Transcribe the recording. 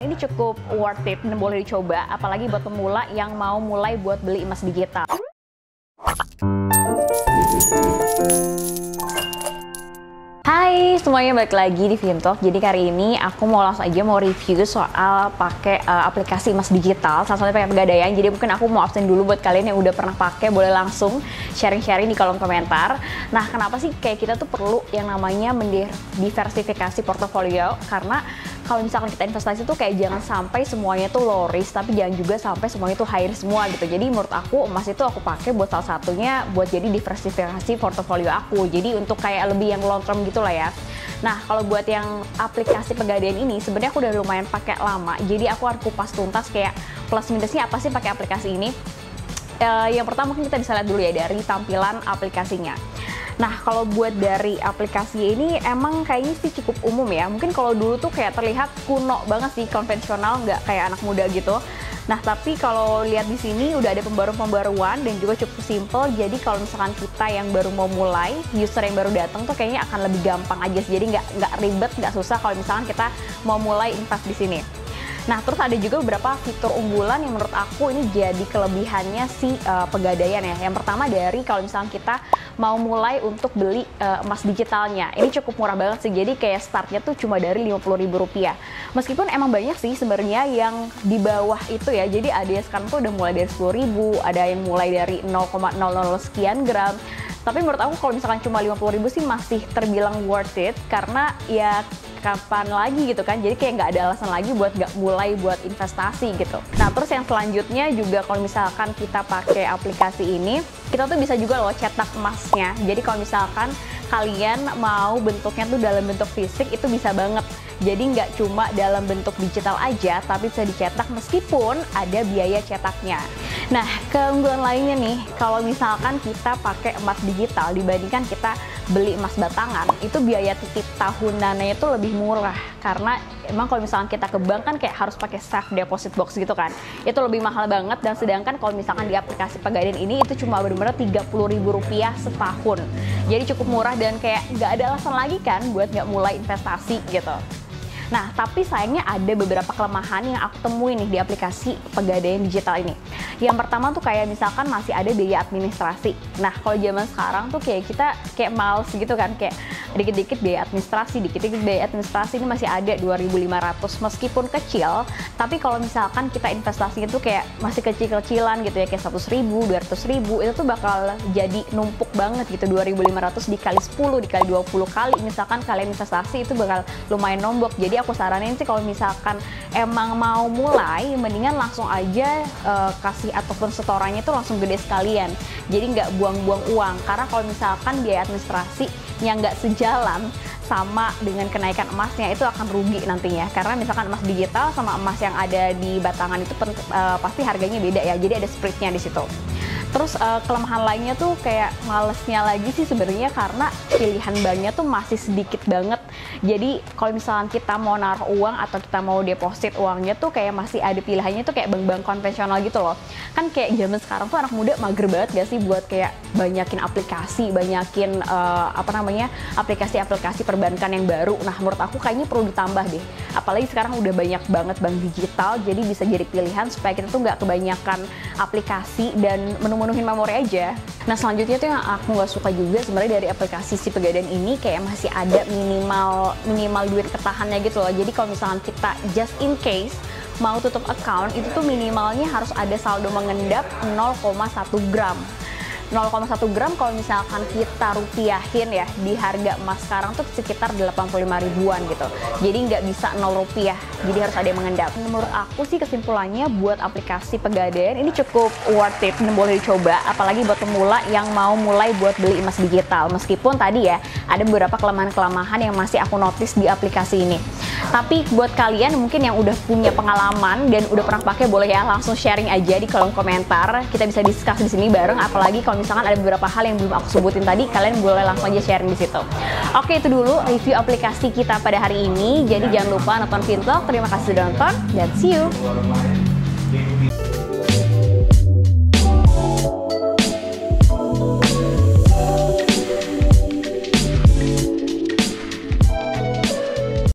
Ini cukup worth it dan boleh dicoba, apalagi buat pemula yang mau mulai buat beli emas digital. Hai semuanya, balik lagi di Vintalk. Jadi kali ini aku mau langsung aja mau review soal pakai aplikasi emas digital, salah satunya pakai Pegadaian. Jadi mungkin aku mau absen dulu buat kalian yang udah pernah pakai, boleh langsung sharing-sharing di kolom komentar. Nah, kenapa sih kayak kita tuh perlu yang namanya mendiversifikasi portofolio? Karena kalau misalkan kita investasi tuh kayak jangan sampai semuanya tuh low risk, tapi jangan juga sampai semuanya tuh high risk semua gitu. Jadi menurut aku emas itu aku pakai buat salah satunya buat jadi diversifikasi portofolio aku. Jadi untuk kayak lebih yang long term gitu lah ya. Nah, kalau buat yang aplikasi Pegadaian ini sebenarnya aku udah lumayan pakai lama. Jadi aku harus kupas tuntas kayak plus minusnya apa sih pakai aplikasi ini. Yang pertama mungkin kita bisa lihat dulu ya dari tampilan aplikasinya. Nah, kalau buat dari aplikasi ini emang kayaknya sih cukup umum ya. Mungkin kalau dulu tuh kayak terlihat kuno banget sih, konvensional, nggak kayak anak muda gitu. Nah, tapi kalau lihat di sini udah ada pembaruan dan juga cukup simple. Jadi kalau misalkan kita yang baru mau mulai, user yang baru datang tuh kayaknya akan lebih gampang aja sih. Jadi nggak ribet, nggak susah kalau misalkan kita mau mulai invest di sini. Nah, terus ada juga beberapa fitur unggulan yang menurut aku ini jadi kelebihannya si Pegadaian ya. Yang pertama dari kalau misalnya kita mau mulai untuk beli emas digitalnya. Ini cukup murah banget sih, jadi kayak startnya tuh cuma dari Rp50.000. Meskipun emang banyak sih sebenarnya yang di bawah itu ya, jadi ada yang sekarang tuh udah mulai dari 10.000, ada yang mulai dari 0,00 sekian gram. Tapi menurut aku kalau misalkan cuma 50.000 sih masih terbilang worth it, karena ya kapan lagi gitu kan, jadi kayak nggak ada alasan lagi buat nggak mulai buat investasi gitu. Nah, terus yang selanjutnya juga kalau misalkan kita pakai aplikasi ini, kita tuh bisa juga loh cetak emasnya. Jadi kalau misalkan kalian mau bentuknya tuh dalam bentuk fisik, itu bisa banget. Jadi nggak cuma dalam bentuk digital aja, tapi bisa dicetak meskipun ada biaya cetaknya. Nah, keunggulan lainnya nih, kalau misalkan kita pakai emas digital dibandingkan kita beli emas batangan, itu biaya titip tahunannya itu lebih murah. Karena emang kalau misalkan kita ke bank kan kayak harus pakai safe deposit box gitu kan, itu lebih mahal banget. Dan sedangkan kalau misalkan di aplikasi Pegadaian ini itu cuma bener-bener Rp30.000 setahun. Jadi cukup murah dan kayak nggak ada alasan lagi kan buat nggak mulai investasi gitu. Nah, tapi sayangnya ada beberapa kelemahan yang aku temuin nih di aplikasi Pegadaian digital ini. Yang pertama tuh kayak misalkan masih ada biaya administrasi. Nah, kalau zaman sekarang tuh kayak kita kayak males gitu kan, kayak dikit-dikit biaya administrasi ini masih ada 2.500 meskipun kecil, tapi kalau misalkan kita investasinya tuh kayak masih kecil-kecilan gitu ya, kayak 100.000, 200.000, itu tuh bakal jadi numpuk banget gitu. 2.500 dikali 10, dikali 20 kali misalkan kalian investasi, itu bakal lumayan nombok. Jadi aku saranin sih kalau misalkan emang mau mulai, mendingan langsung aja kasih ataupun setorannya itu langsung gede sekalian. Jadi nggak buang-buang uang, karena kalau misalkan biaya administrasi yang nggak sejalan sama dengan kenaikan emasnya, itu akan rugi nantinya. Karena misalkan emas digital sama emas yang ada di batangan itu pasti harganya beda ya, jadi ada spreadnya di situ. Terus kelemahan lainnya tuh kayak malesnya lagi sih sebenarnya, karena pilihan banknya tuh masih sedikit banget. Jadi kalau misalnya kita mau naruh uang atau kita mau deposit uangnya tuh kayak masih ada pilihannya tuh kayak bank-bank konvensional gitu loh. Kan kayak zaman sekarang tuh anak muda mager banget gak sih buat kayak banyakin aplikasi, banyakin aplikasi-aplikasi perbankan yang baru. Nah, menurut aku kayaknya perlu ditambah deh. Apalagi sekarang udah banyak banget bank digital, jadi bisa jadi pilihan supaya kita tuh nggak kebanyakan aplikasi dan menuhin memori aja. Nah, selanjutnya tuh yang aku nggak suka juga sebenarnya dari aplikasi si Pegadaian ini, kayak masih ada minimal duit ketahannya gitu loh. Jadi kalau misalkan kita just in case mau tutup account, itu tuh minimalnya harus ada saldo mengendap 0,1 gram. 0,1 gram kalau misalkan kita rupiahin ya, di harga emas sekarang tuh sekitar 85.000-an gitu. Jadi nggak bisa 0 rupiah, jadi harus ada yang mengendap. Menurut aku sih kesimpulannya buat aplikasi Pegadaian ini cukup worth it dan boleh dicoba, apalagi buat pemula yang mau mulai buat beli emas digital. Meskipun tadi ya ada beberapa kelemahan-kelemahan yang masih aku notice di aplikasi ini. Tapi buat kalian mungkin yang udah punya pengalaman dan udah pernah pakai, boleh ya langsung sharing aja di kolom komentar. Kita bisa discuss di sini bareng, apalagi kalau misalkan ada beberapa hal yang belum aku sebutin tadi, kalian boleh langsung aja sharing di situ. Oke, itu dulu review aplikasi kita pada hari ini. Jadi jangan lupa nonton Vintalk. Terima kasih sudah nonton dan see you.